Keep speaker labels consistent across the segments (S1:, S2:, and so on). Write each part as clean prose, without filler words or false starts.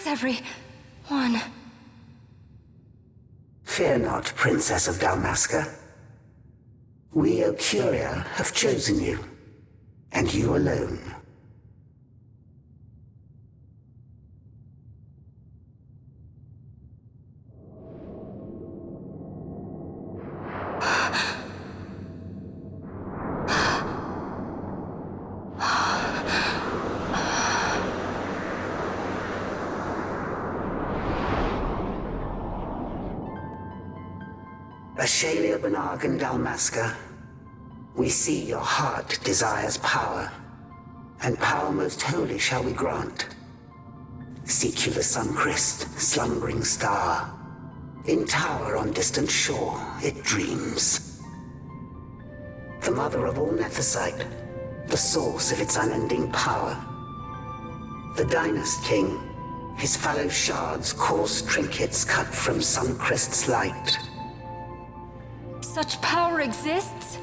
S1: Everyone.
S2: Fear not, Princess of Dalmasca. We, Ocuria, have chosen you, and you alone. Ashalia Benarg and Dalmasca, we see your heart desires power, and power most holy shall we grant. Seek you the sun-crest, slumbering star. In tower on distant shore, it dreams. The mother of all Nethicite, the source of its unending power. The Dynast King, his fallow shards coarse trinkets cut from sun-crest's light.
S1: Such power exists?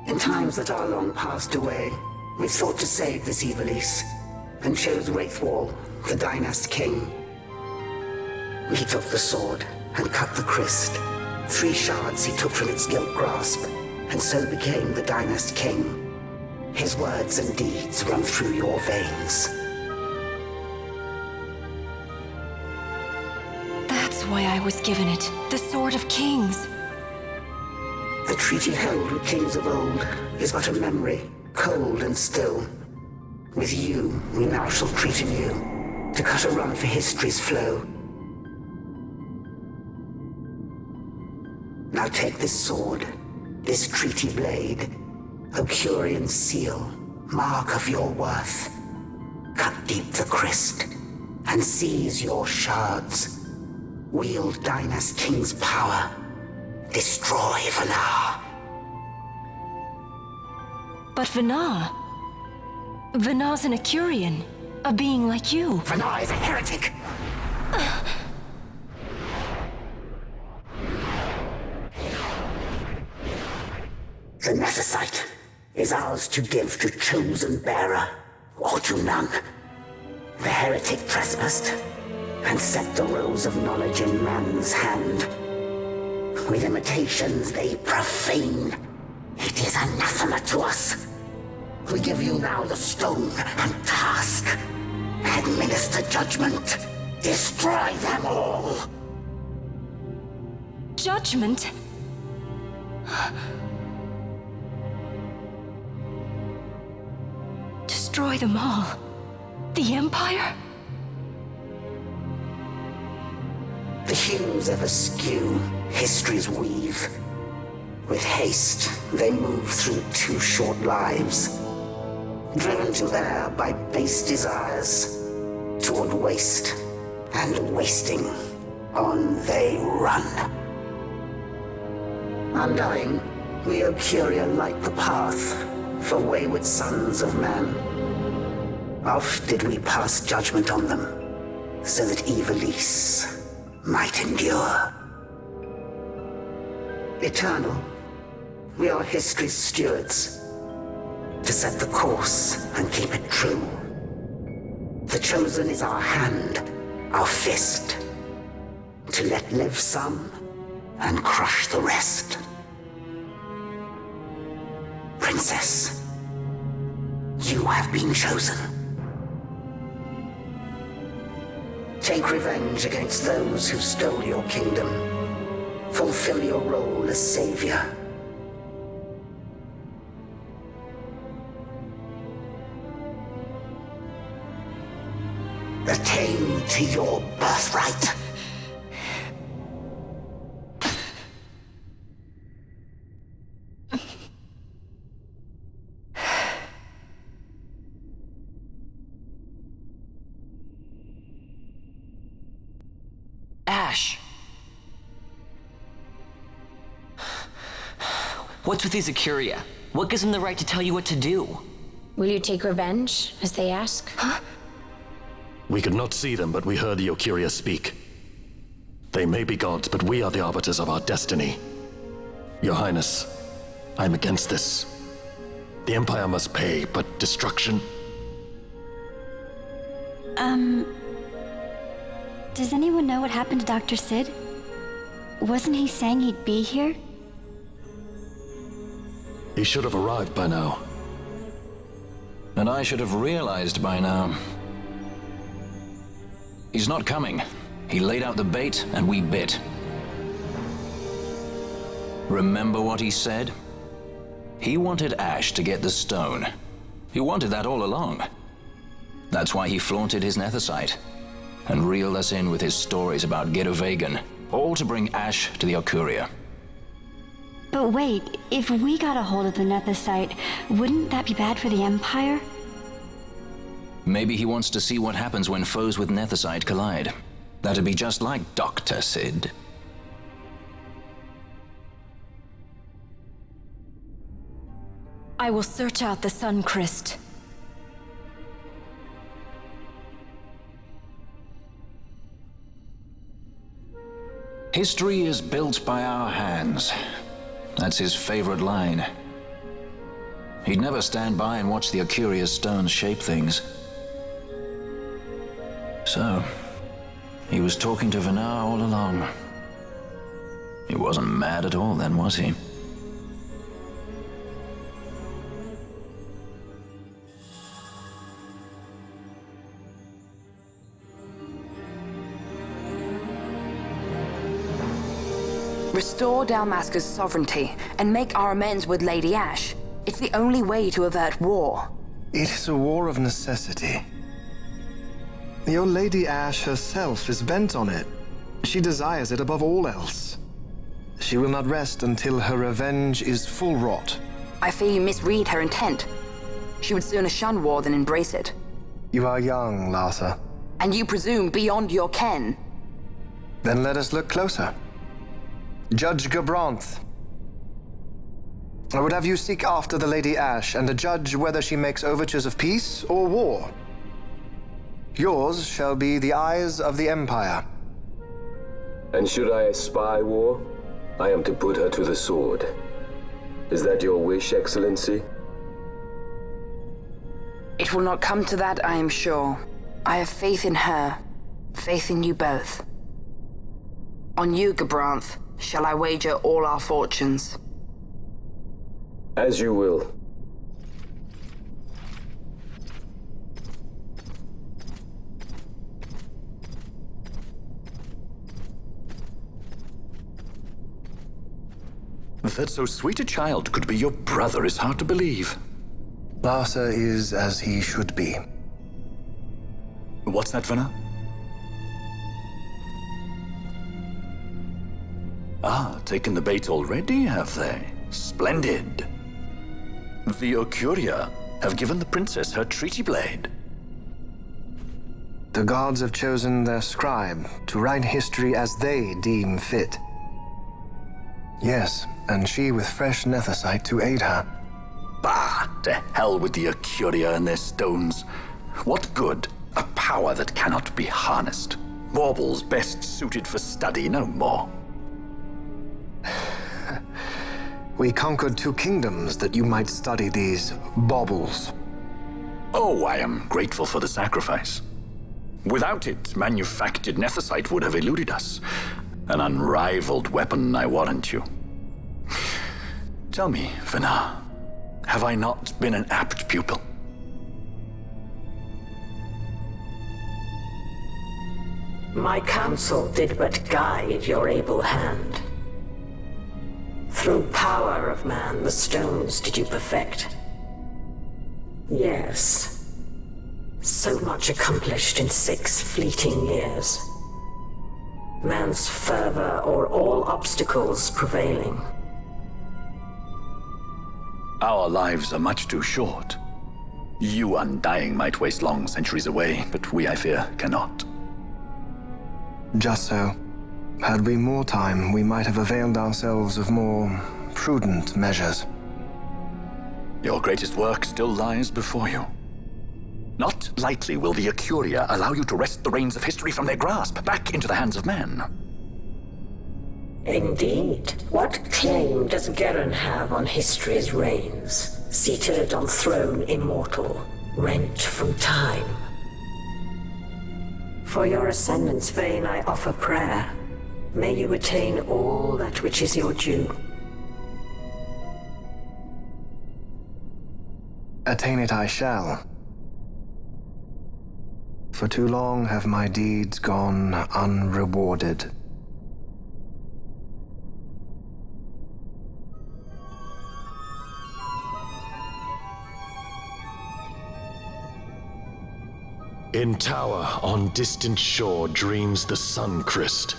S2: In times that are long passed away, we sought to save this Ivalice, and chose Wraithwall, the Dynast King. He took the sword and cut the crest. 3 shards he took from its gilt grasp, and so became the Dynast King. His words and deeds run through your veins.
S1: That's why I was given it, the Sword of Kings.
S2: The treaty held with kings of old is but a memory, cold and still. With you, we now shall treat anew, to cut a run for history's flow. Now take this sword, this treaty blade, Ocurian seal, mark of your worth. Cut deep the crest, and seize your shards. Wield Dynast King's power. Destroy Vanar.
S1: But Vanar? Vanar's an Ocurian, a being like you.
S2: Vanar is a heretic! The Nethicite is ours to give to chosen bearer, or to none. The heretic trespassed, and set the rose of knowledge in man's hand. With imitations they profane. It is anathema to us. We give you now the stone and task. Administer judgment. Destroy them all.
S1: Judgment? Destroy them all? The Empire?
S2: The hues ever skew, history's weave. With haste, they move through 2 short lives. Driven to err by base desires, toward waste, and wasting, on they run. Undying, we Ocuria light the path for wayward sons of man. Oft did we pass judgment on them, so that Ivalice might endure. Eternal, we are history's stewards, to set the course and keep it true. The chosen is our hand, our fist, to let live some and crush the rest. princess. You have been chosen. Take revenge against those who stole your kingdom. Fulfill your role as savior. Attain to your birthright.
S3: Ash! What's with these Acuria? What gives them the right to tell you what to do?
S4: Will you take revenge, as they ask?
S1: Huh?
S5: We could not see them, but we heard the Ocuria speak. They may be gods, but we are the arbiters of our destiny. Your Highness, I'm against this. The Empire must pay, but destruction?
S6: Does anyone know what happened to Dr. Sid? Wasn't he saying he'd be here?
S5: He should have arrived by now.
S7: And I should have realized by now. He's not coming. He laid out the bait, and we bit. Remember what he said? He wanted Ash to get the stone. He wanted that all along. That's why he flaunted his nethicite, and reeled us in with his stories about Giruvegan, all to bring Ash to the Ocuria.
S6: But wait, if we got a hold of the nethicite, wouldn't that be bad for the Empire?
S7: Maybe he wants to see what happens when foes with nethicite collide. That'd be just like Dr. Sid.
S1: I will search out the Sun Crest.
S7: History is built by our hands. That's his favorite line. He'd never stand by and watch the Ocuria's stones shape things. So, he was talking to Venar all along. He wasn't mad at all then, was he?
S8: Restore Dalmasca's sovereignty and make our amends with Lady Ash. It's the only way to avert war.
S9: It is a war of necessity. Your Lady Ash herself is bent on it. She desires it above all else. She will not rest until her revenge is full wrought.
S8: I fear you misread her intent. She would sooner shun war than embrace it.
S9: You are young, Larsa.
S8: And you presume beyond your ken.
S9: Then let us look closer. Judge Gabranth. I would have you seek after the Lady Ash and judge whether she makes overtures of peace or war. Yours shall be the eyes of the Empire.
S10: And should I espy war, I am to put her to the sword. Is that your wish, Excellency?
S8: It will not come to that, I am sure. I have faith in her, faith in you both. On you, Gabranth, shall I wager all our fortunes?
S10: As you will.
S5: That so sweet a child could be your brother is hard to believe.
S9: Larsa is as he should be.
S5: What's that, Venar? Ah, taken the bait already, have they? Splendid. The Ocuria have given the princess her treaty blade.
S9: The gods have chosen their scribe to write history as they deem fit. Yes, and she with fresh nethicite to aid her.
S5: Bah, to hell with the Ocuria and their stones. What good? A power that cannot be harnessed. Baubles best suited for study, no more.
S9: We conquered 2 kingdoms that you might study these baubles.
S5: Oh, I am grateful for the sacrifice. Without it, manufactured nethicite would have eluded us. An unrivaled weapon, I warrant you. Tell me, Venar,
S11: Have I not been an apt pupil?
S2: My counsel did but guide your able hand. Through power of man, the stones did you perfect. Yes. So much accomplished in 6 fleeting years. Man's fervor o'er all obstacles prevailing.
S11: Our lives are much too short. You undying might waste long centuries away, but we, I fear, cannot.
S9: Just so. Had we more time, we might have availed ourselves of more prudent measures.
S11: Your greatest work still lies before you. Not lightly will the Acuria allow you to wrest the reins of history from their grasp, back into the hands of men.
S2: Indeed. What claim does Garen have on history's reins, seated on throne immortal, rent from time? For your ascendant's vein I offer prayer. May you attain all that which is your due.
S9: Attain it I shall. For too long have my deeds gone unrewarded.
S5: In tower on distant shore dreams the sun Christ.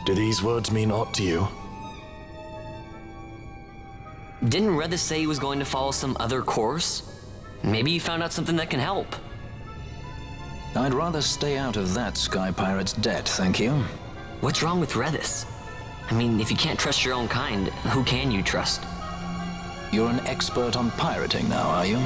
S5: Do these words mean aught to you?
S3: Didn't Redis say he was going to follow some other course? Maybe you found out something that can help.
S7: I'd rather stay out of that Sky Pirate's debt, thank you.
S3: What's wrong with Redis? I mean, if you can't trust your own kind, who can you trust?
S7: You're an expert on pirating now, are you?